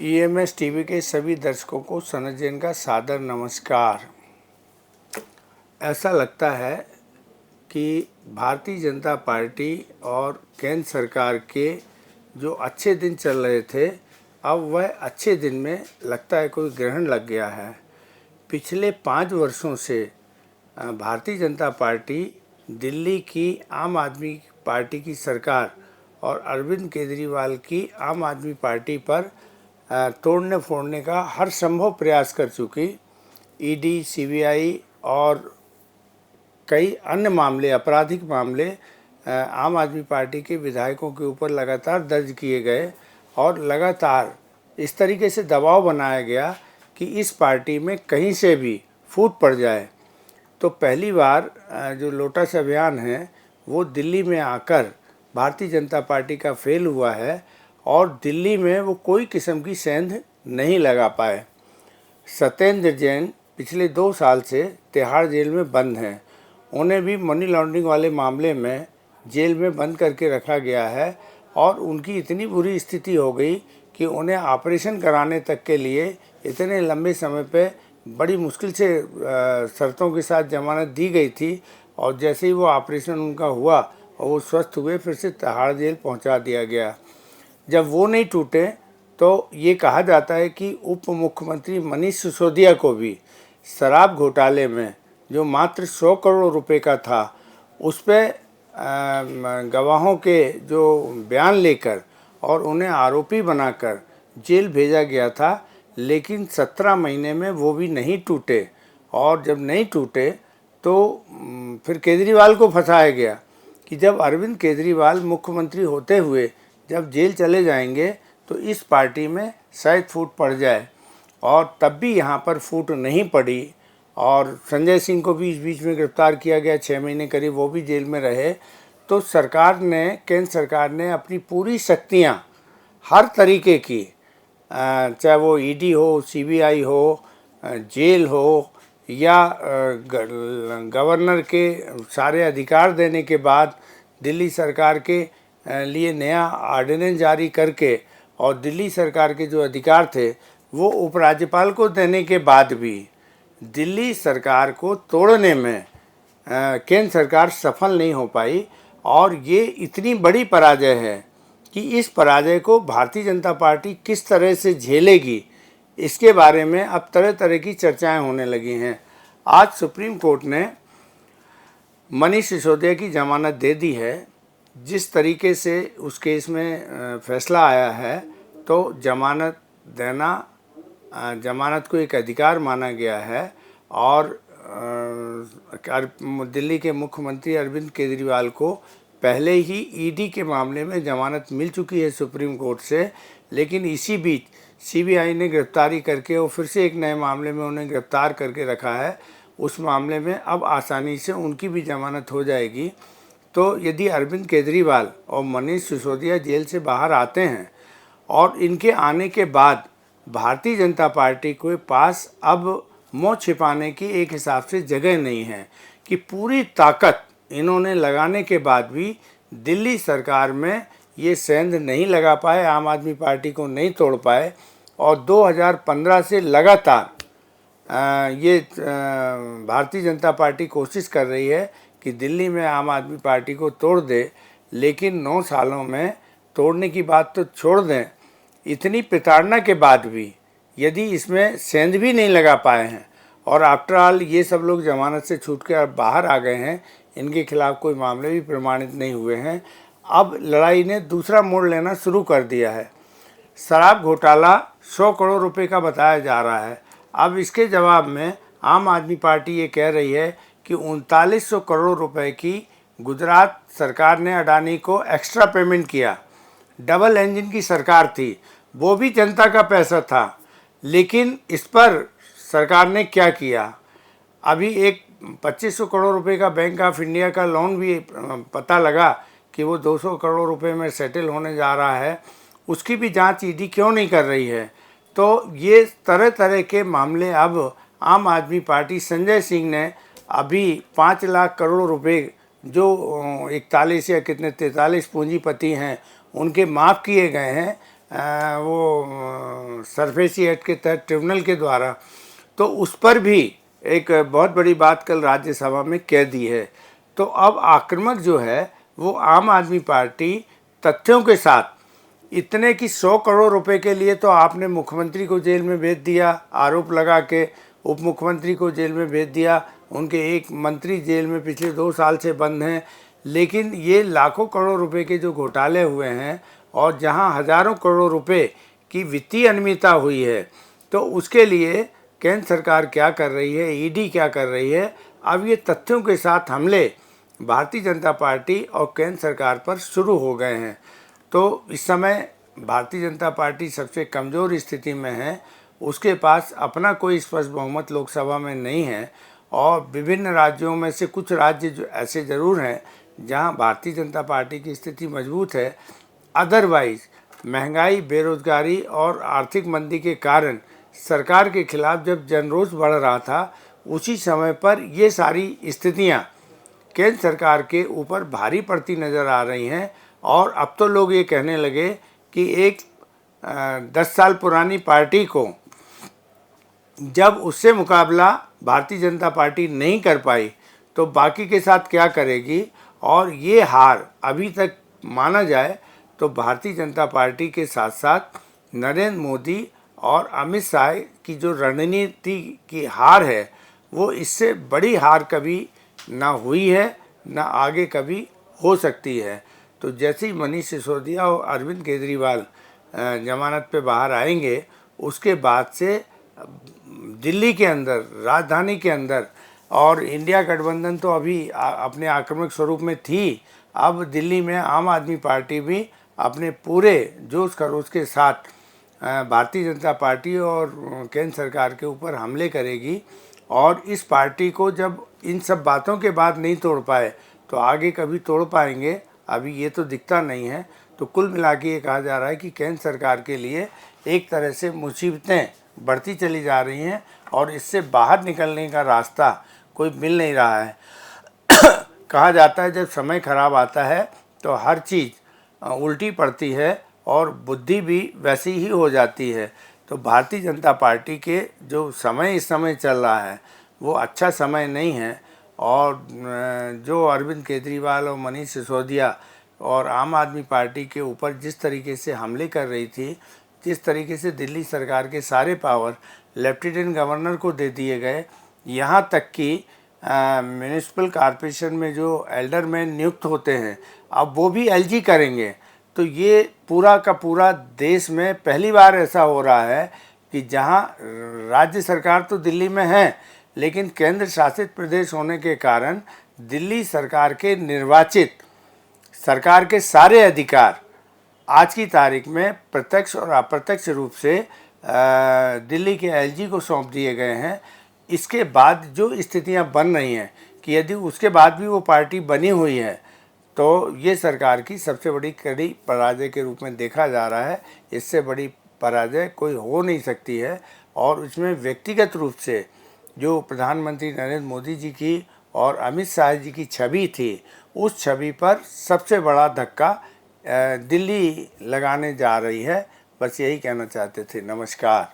EMS TV के सभी दर्शकों को सनत जैन का सादर नमस्कार। ऐसा लगता है कि भारतीय जनता पार्टी और केंद्र सरकार के जो अच्छे दिन चल रहे थे, अब वह अच्छे दिन में लगता है कोई ग्रहण लग गया है। पिछले 5 वर्षों से भारतीय जनता पार्टी दिल्ली की आम आदमी पार्टी की सरकार और अरविंद केजरीवाल की आम आदमी पार्टी पर तोड़ने फोड़ने का हर संभव प्रयास कर चुकी। ईडी, सीबीआई और कई अन्य मामले, आपराधिक मामले आम आदमी पार्टी के विधायकों के ऊपर लगातार दर्ज किए गए और लगातार इस तरीके से दबाव बनाया गया कि इस पार्टी में कहीं से भी फूट पड़ जाए। तो पहली बार जो लोटस अभियान है वो दिल्ली में आकर भारतीय जनता पार्टी का फेल हुआ है और दिल्ली में वो कोई किस्म की सेंध नहीं लगा पाए। सत्येंद्र जैन पिछले 2 साल से तिहाड़ जेल में बंद हैं। उन्हें भी मनी लॉन्ड्रिंग वाले मामले में जेल में बंद करके रखा गया है और उनकी इतनी बुरी स्थिति हो गई कि उन्हें ऑपरेशन कराने तक के लिए इतने लंबे समय पे बड़ी मुश्किल से शर्तों के साथ जमानत दी गई थी और जैसे ही वो ऑपरेशन उनका हुआ और वो स्वस्थ हुए, फिर से तिहाड़ जेल पहुंचा दिया गया। जब वो नहीं टूटे तो ये कहा जाता है कि उप मुख्यमंत्री मनीष सिसोदिया को भी शराब घोटाले में जो मात्र 100 करोड़ रुपए का था, उस पर गवाहों के जो बयान लेकर और उन्हें आरोपी बनाकर जेल भेजा गया था, लेकिन 17 महीने में वो भी नहीं टूटे। और जब नहीं टूटे तो फिर केजरीवाल को फंसाया गया कि जब अरविंद केजरीवाल मुख्यमंत्री होते हुए जब जेल चले जाएंगे तो इस पार्टी में शायद फूट पड़ जाए, और तब भी यहाँ पर फूट नहीं पड़ी। और संजय सिंह को भी इस बीच में गिरफ्तार किया गया, 6 महीने करीब वो भी जेल में रहे। तो सरकार ने, केंद्र सरकार ने अपनी पूरी शक्तियाँ हर तरीके की, चाहे वो ईडी हो, सीबीआई हो, जेल हो या गवर्नर के सारे अधिकार देने के बाद दिल्ली सरकार के लिए नया ऑर्डिनेंस जारी करके और दिल्ली सरकार के जो अधिकार थे वो उपराज्यपाल को देने के बाद भी दिल्ली सरकार को तोड़ने में केंद्र सरकार सफल नहीं हो पाई। और ये इतनी बड़ी पराजय है कि इस पराजय को भारतीय जनता पार्टी किस तरह से झेलेगी, इसके बारे में अब तरह तरह की चर्चाएं होने लगी हैं। आज सुप्रीम कोर्ट ने मनीष सिसोदिया की जमानत दे दी है। जिस तरीके से उस केस में फैसला आया है तो जमानत देना, जमानत को एक अधिकार माना गया है और दिल्ली के मुख्यमंत्री अरविंद केजरीवाल को पहले ही ईडी के मामले में जमानत मिल चुकी है सुप्रीम कोर्ट से, लेकिन इसी बीच सीबीआई ने गिरफ्तारी करके और फिर से एक नए मामले में उन्हें गिरफ्तार करके रखा है। उस मामले में अब आसानी से उनकी भी जमानत हो जाएगी। तो यदि अरविंद केजरीवाल और मनीष सिसोदिया जेल से बाहर आते हैं और इनके आने के बाद भारतीय जनता पार्टी के पास अब मुँह छिपाने की एक हिसाब से जगह नहीं है कि पूरी ताकत इन्होंने लगाने के बाद भी दिल्ली सरकार में ये सेंध नहीं लगा पाए, आम आदमी पार्टी को नहीं तोड़ पाए। और 2015 से लगातार ये भारतीय जनता पार्टी कोशिश कर रही है कि दिल्ली में आम आदमी पार्टी को तोड़ दे, लेकिन 9 सालों में तोड़ने की बात तो छोड़ दें, इतनी प्रताड़ना के बाद भी यदि इसमें सेंध भी नहीं लगा पाए हैं और आफ्टर ऑल ये सब लोग जमानत से छूट कर बाहर आ गए हैं, इनके खिलाफ़ कोई मामले भी प्रमाणित नहीं हुए हैं, अब लड़ाई ने दूसरा मोड़ लेना शुरू कर दिया है। शराब घोटाला 100 करोड़ रुपए का बताया जा रहा है। अब इसके जवाब में आम आदमी पार्टी ये कह रही है कि 3900 करोड़ रुपए की गुजरात सरकार ने अडानी को एक्स्ट्रा पेमेंट किया। डबल इंजन की सरकार थी, वो भी जनता का पैसा था, लेकिन इस पर सरकार ने क्या किया। अभी एक 2500 करोड़ रुपए का बैंक ऑफ इंडिया का लोन भी पता लगा कि वो 200 करोड़ रुपए में सेटल होने जा रहा है, उसकी भी जांच ईडी क्यों नहीं कर रही है। तो ये तरह तरह के मामले अब आम आदमी पार्टी, संजय सिंह ने अभी 5 लाख करोड़ रुपए जो 41 या कितने 43 पूंजीपति हैं उनके माफ़ किए गए हैं वो सरफेसी एक्ट के तहत ट्रिब्यूनल के द्वारा, तो उस पर भी एक बहुत बड़ी बात कल राज्यसभा में कह दी है। तो अब आक्रामक जो है वो आम आदमी पार्टी तथ्यों के साथ, इतने कि 100 करोड़ रुपए के लिए तो आपने मुख्यमंत्री को जेल में भेज दिया, आरोप लगा के उप मुख्यमंत्री को जेल में भेज दिया, उनके एक मंत्री जेल में पिछले 2 साल से बंद हैं। लेकिन ये लाखों करोड़ रुपए के जो घोटाले हुए हैं और जहां हज़ारों करोड़ रुपए की वित्तीय अनियमितता हुई है, तो उसके लिए केंद्र सरकार क्या कर रही है, ईडी क्या कर रही है। अब ये तथ्यों के साथ हमले भारतीय जनता पार्टी और केंद्र सरकार पर शुरू हो गए हैं। तो इस समय भारतीय जनता पार्टी सबसे कमज़ोर स्थिति में है, उसके पास अपना कोई स्पष्ट बहुमत लोकसभा में नहीं है और विभिन्न राज्यों में से कुछ राज्य जो ऐसे ज़रूर हैं जहां भारतीय जनता पार्टी की स्थिति मजबूत है। अदरवाइज़ महंगाई, बेरोजगारी और आर्थिक मंदी के कारण सरकार के खिलाफ जब जनरोष बढ़ रहा था, उसी समय पर ये सारी स्थितियां केंद्र सरकार के ऊपर भारी पड़ती नज़र आ रही हैं। और अब तो लोग ये कहने लगे कि एक 10 साल पुरानी पार्टी को जब उससे मुकाबला भारतीय जनता पार्टी नहीं कर पाई तो बाकी के साथ क्या करेगी। और ये हार अभी तक माना जाए तो भारतीय जनता पार्टी के साथ साथ नरेंद्र मोदी और अमित शाह की जो रणनीति की हार है, वो इससे बड़ी हार कभी ना हुई है, ना आगे कभी हो सकती है। तो जैसे ही मनीष सिसोदिया और अरविंद केजरीवाल जमानत पे बाहर आएंगे, उसके बाद से दिल्ली के अंदर, राजधानी के अंदर, और इंडिया गठबंधन तो अभी अपने आक्रामक स्वरूप में थी, अब दिल्ली में आम आदमी पार्टी भी अपने पूरे जोश खरोश के साथ भारतीय जनता पार्टी और केंद्र सरकार के ऊपर हमले करेगी। और इस पार्टी को जब इन सब बातों के बाद नहीं तोड़ पाए तो आगे कभी तोड़ पाएंगे, अभी ये तो दिखता नहीं है। तो कुल मिला के ये कहा जा रहा है कि केंद्र सरकार के लिए एक तरह से मुसीबतें बढ़ती चली जा रही हैं और इससे बाहर निकलने का रास्ता कोई मिल नहीं रहा है। कहा जाता है जब समय खराब आता है तो हर चीज़ उल्टी पड़ती है और बुद्धि भी वैसी ही हो जाती है। तो भारतीय जनता पार्टी के जो समय इस समय चल रहा है वो अच्छा समय नहीं है। और जो अरविंद केजरीवाल और मनीष सिसोदिया और आम आदमी पार्टी के ऊपर जिस तरीके से हमले कर रही थी, जिस तरीके से दिल्ली सरकार के सारे पावर लेफ्टिनेंट गवर्नर को दे दिए गए, यहाँ तक कि म्यूनिसिपल कॉरपोरेशन में जो एल्डरमैन नियुक्त होते हैं अब वो भी एलजी करेंगे। तो ये पूरा का पूरा देश में पहली बार ऐसा हो रहा है कि जहाँ राज्य सरकार तो दिल्ली में है, लेकिन केंद्र शासित प्रदेश होने के कारण दिल्ली सरकार के निर्वाचित सरकार के सारे अधिकार आज की तारीख में प्रत्यक्ष और अप्रत्यक्ष रूप से दिल्ली के एलजी को सौंप दिए गए हैं। इसके बाद जो स्थितियां बन रही हैं कि यदि उसके बाद भी वो पार्टी बनी हुई है तो ये सरकार की सबसे बड़ी कड़ी पराजय के रूप में देखा जा रहा है। इससे बड़ी पराजय कोई हो नहीं सकती है। और उसमें व्यक्तिगत रूप से जो प्रधानमंत्री नरेंद्र मोदी जी की और अमित शाह जी की छवि थी, उस छवि पर सबसे बड़ा धक्का दिल्ली लगाने जा रही है। बस यही कहना चाहते थे। नमस्कार।